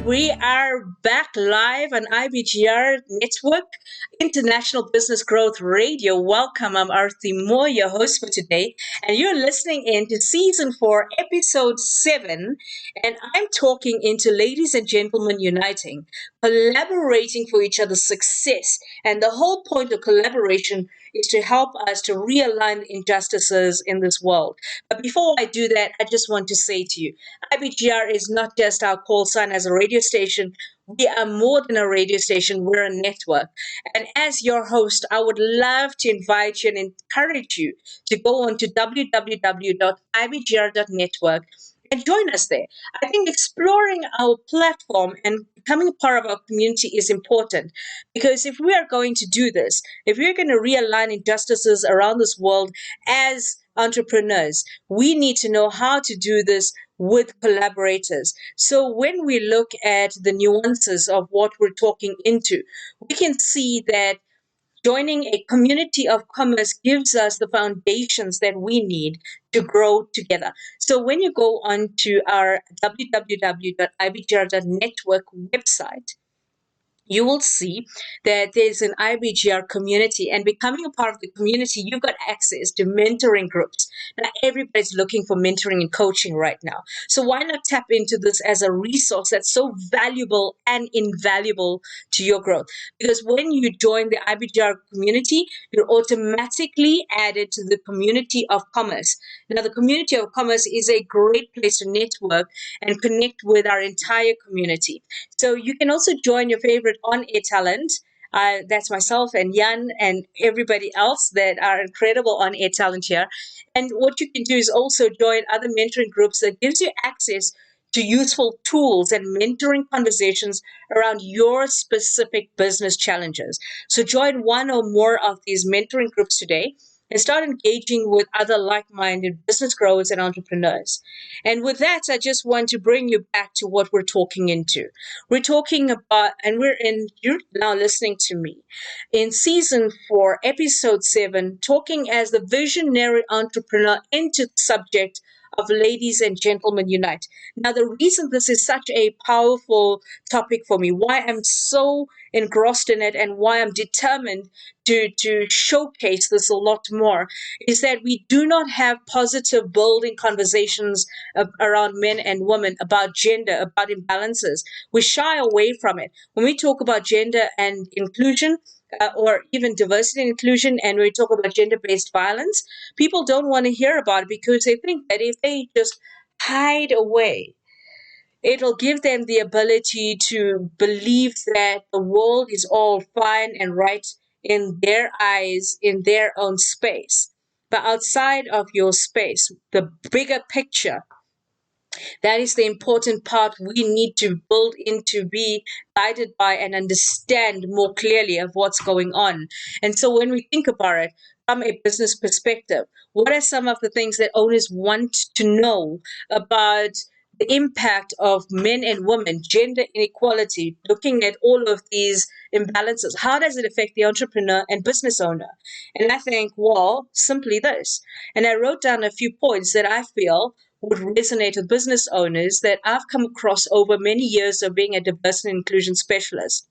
we are back live on IBGR Network, International Business Growth Radio. Welcome, I'm Arthie Moore, your host for today, and you're listening in to Season 4, Episode 7, and I'm talking into ladies and gentlemen uniting, collaborating for each other's success, and the whole point of collaboration is to help us to realign injustices in this world. But before I do that, I just want to say to you, IBGR is not just our call sign as a radio station. We are more than a radio station. We're a network. And as your host, I would love to invite you and encourage you to go on to www.ibgr.network and join us there. I think exploring our platform and becoming a part of our community is important because if we are going to do this, if we're going to realign injustices around this world as entrepreneurs, we need to know how to do this with collaborators. So when we look at the nuances of what we're talking into, we can see that joining a community of commerce gives us the foundations that we need to grow together. So when you go on to our www.ibgr.network website, you will see that there's an IBGR community, and becoming a part of the community, you've got access to mentoring groups. Now, everybody's looking for mentoring and coaching right now. So why not tap into this as a resource that's so valuable and invaluable to your growth? Because when you join the IBGR community, you're automatically added to the community of commerce. Now, the community of commerce is a great place to network and connect with our entire community. So you can also join your favorite on-air talent. That's myself and Jan and everybody else that are incredible on-air talent here. And what you can do is also join other mentoring groups that gives you access to useful tools and mentoring conversations around your specific business challenges. So join one or more of these mentoring groups today and start engaging with other like-minded business growers and entrepreneurs. And with that, I just want to bring you back to what we're talking into. We're talking about, and you're now listening to me, in Season 4, Episode 7, talking as the visionary entrepreneur into the subject of Ladies and Gentlemen Unite. Now, the reason this is such a powerful topic for me, why I'm so engrossed in it and why I'm determined to showcase this a lot more, is that we do not have positive building conversations around men and women about gender, about imbalances. We shy away from it. When we talk about gender and inclusion, or even diversity and inclusion, and we talk about gender-based violence, people don't want to hear about it because they think that if they just hide away, it'll give them the ability to believe that the world is all fine and right in their eyes, in their own space. But outside of your space, the bigger picture, that is the important part we need to build in to be guided by and understand more clearly of what's going on. And so when we think about it from a business perspective, what are some of the things that owners want to know about the impact of men and women, gender inequality, looking at all of these imbalances? How does it affect the entrepreneur and business owner? And I think, well, simply this. And I wrote down a few points that I feel would resonate with business owners that I've come across over many years of being a diversity and inclusion specialist.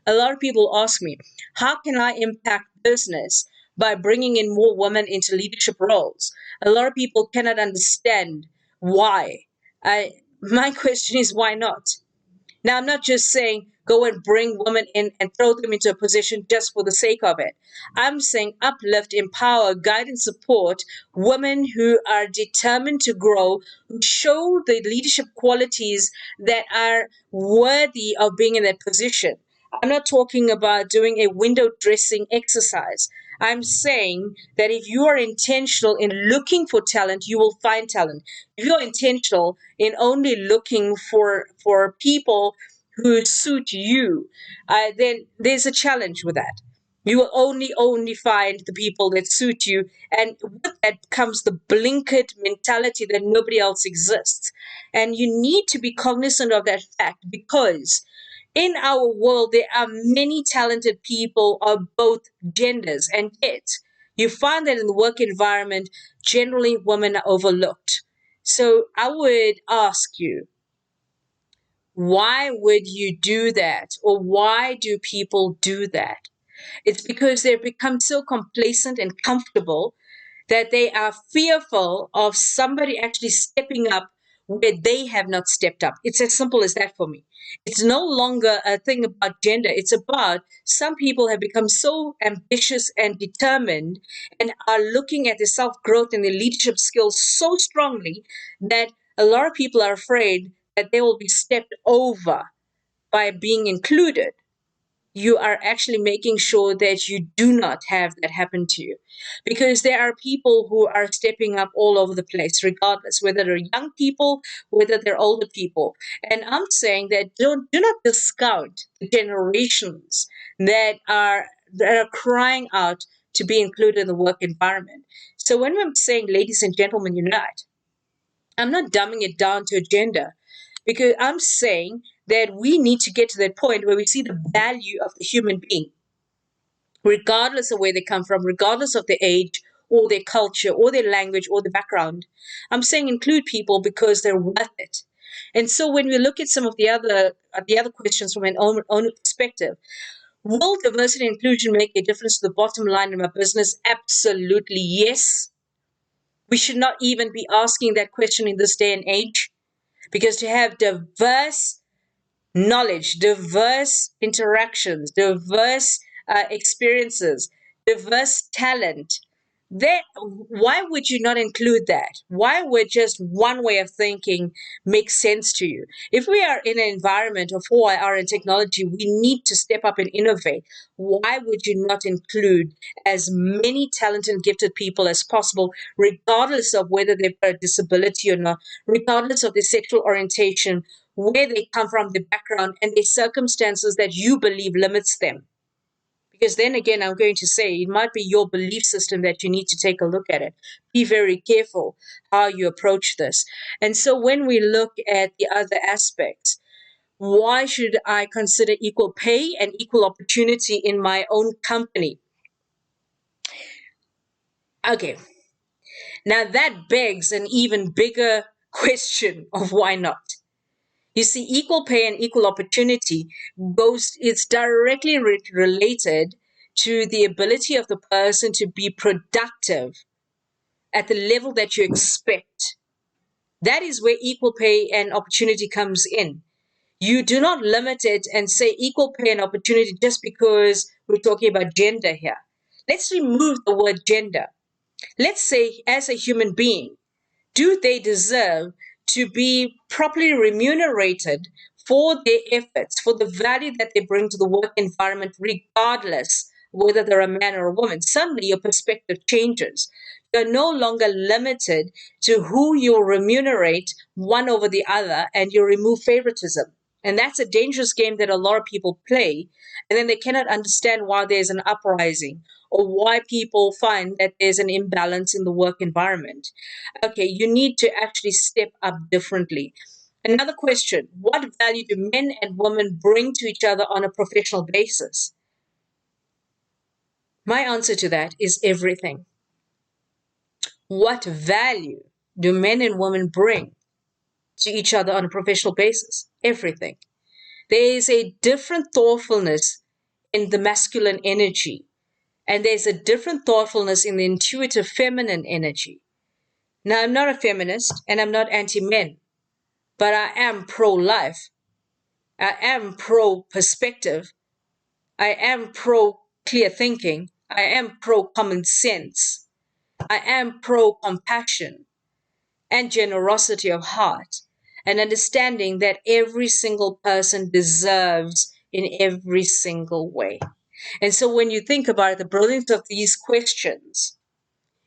A lot of people ask me, how can I impact business by bringing in more women into leadership roles? A lot of people cannot understand why. My question is, why not? Now, I'm not just saying go and bring women in and throw them into a position just for the sake of it. I'm saying uplift, empower, guide, and support women who are determined to grow, who show the leadership qualities that are worthy of being in that position. I'm not talking about doing a window dressing exercise. I'm saying that if you are intentional in looking for talent, you will find talent. If you're intentional in only looking for people who suit you, then there's a challenge with that. You will only find the people that suit you, and with that comes the blinkered mentality that nobody else exists. And you need to be cognizant of that fact because in our world, there are many talented people of both genders, and yet you find that in the work environment, generally women are overlooked. So I would ask you, Why would you do that? Or why do people do that? It's because they've become so complacent and comfortable that they are fearful of somebody actually stepping up where they have not stepped up. It's as simple as that for me. It's no longer a thing about gender. It's about some people have become so ambitious and determined and are looking at their self growth and their leadership skills so strongly that a lot of people are afraid that they will be stepped over by being included. You are actually making sure that you do not have that happen to you. Because there are people who are stepping up all over the place, regardless, whether they're young people, whether they're older people. And I'm saying that do not discount the generations that are crying out to be included in the work environment. So when I'm saying, ladies and gentlemen, unite, I'm not dumbing it down to a gender because I'm saying that we need to get to that point where we see the value of the human being, regardless of where they come from, regardless of their age or their culture or their language or the background. I'm saying include people because they're worth it. And so when we look at some of the other questions from an own perspective, will diversity and inclusion make a difference to the bottom line in my business? Absolutely yes. We should not even be asking that question in this day and age. Because to have diverse knowledge, diverse interactions, diverse experiences, diverse talent, then why would you not include that? Why would just one way of thinking make sense to you? If we are in an environment of who I are in technology, we need to step up and innovate. Why would you not include as many talented and gifted people as possible, regardless of whether they've got a disability or not, regardless of their sexual orientation, where they come from, the background, and the circumstances that you believe limits them? Because then again, I'm going to say it might be your belief system that you need to take a look at it. Be very careful how you approach this. And so when we look at the other aspects, why should I consider equal pay and equal opportunity in my own company? Okay, now that begs an even bigger question of why not. You see, equal pay and equal opportunity it's directly related to the ability of the person to be productive at the level that you expect. That is where equal pay and opportunity comes in. You do not limit it and say equal pay and opportunity just because we're talking about gender here. Let's remove the word gender. Let's say, as a human being, do they deserve to be properly remunerated for their efforts, for the value that they bring to the work environment, regardless whether they're a man or a woman? Suddenly your perspective changes. You're no longer limited to who you remunerate one over the other, and you remove favoritism. And that's a dangerous game that a lot of people play. And then they cannot understand why there's an uprising or why people find that there's an imbalance in the work environment. Okay, you need to actually step up differently. Another question: what value do men and women bring to each other on a professional basis? My answer to that is everything. What value do men and women bring to each other on a professional basis? Everything. There is a different thoughtfulness in the masculine energy, and there's a different thoughtfulness in the intuitive feminine energy. Now, I'm not a feminist and I'm not anti men, but I am pro life. I am pro perspective. I am pro clear thinking. I am pro common sense. I am pro compassion and generosity of heart, and understanding that every single person deserves in every single way. And so when you think about it, the brilliance of these questions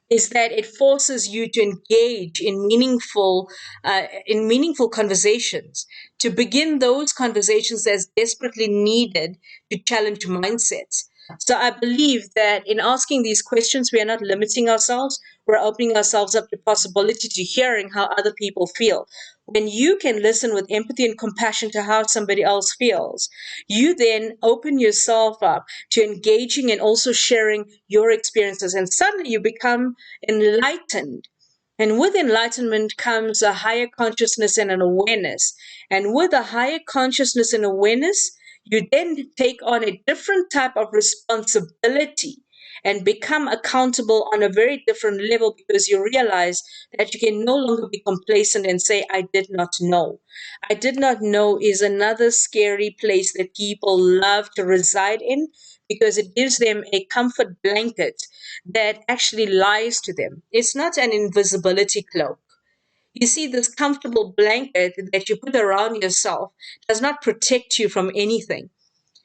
is that it forces you to engage in meaningful conversations, to begin those conversations as desperately needed to challenge mindsets. So I believe that in asking these questions, we are not limiting ourselves. We're opening ourselves up to possibility to hearing how other people feel. When you can listen with empathy and compassion to how somebody else feels, you then open yourself up to engaging and also sharing your experiences. And suddenly you become enlightened And with enlightenment comes a higher consciousness and an awareness. And with a higher consciousness and awareness, you then take on a different type of responsibility and become accountable on a very different level, because you realize that you can no longer be complacent and say, I did not know. I did not know is another scary place that people love to reside in, because it gives them a comfort blanket that actually lies to them. It's not an invisibility cloak. You see, this comfortable blanket that you put around yourself does not protect you from anything.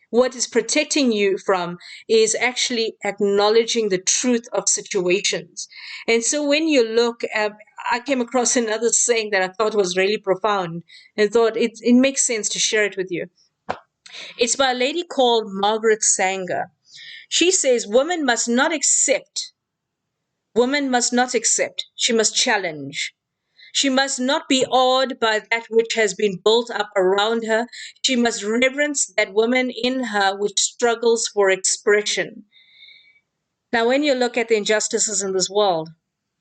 What is protecting you from is actually acknowledging the truth of situations. And so when you look at, I came across another saying that I thought was really profound and thought it makes sense to share it with you. It's by a lady called Margaret Sanger. She says, woman must not accept, she must challenge. She must not be awed by that which has been built up around her. She must reverence that woman in her which struggles for expression. Now, when you look at the injustices in this world,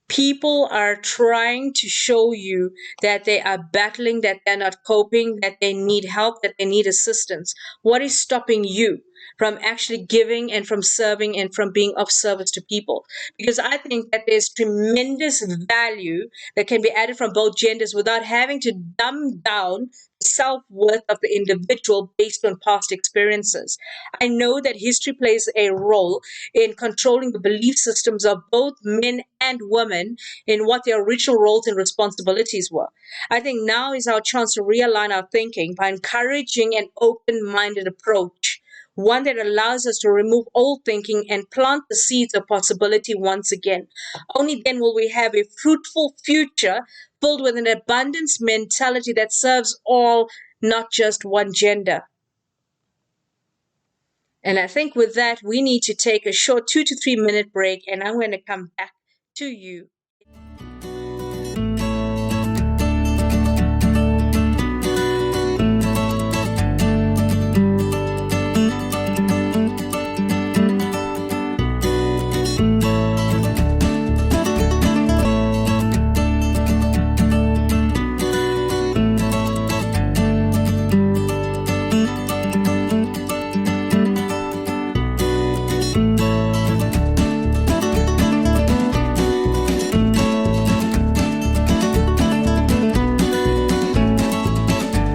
people are trying to show you that they are battling, that they're not coping, that they need help, that they need assistance. What is stopping you from actually giving and from serving and from being of service to people? Because I think that there's tremendous value that can be added from both genders without having to dumb down the self-worth of the individual based on past experiences. I know that history plays a role in controlling the belief systems of both men and women in what their original roles and responsibilities were. I think now is our chance to realign our thinking by encouraging an open minded approach, one that allows us to remove old thinking and plant the seeds of possibility once again. Only then will we have a fruitful future filled with an abundance mentality that serves all, not just one gender. And I think with that, we need to take a short 2 to 3 minute break, and I'm going to come back to you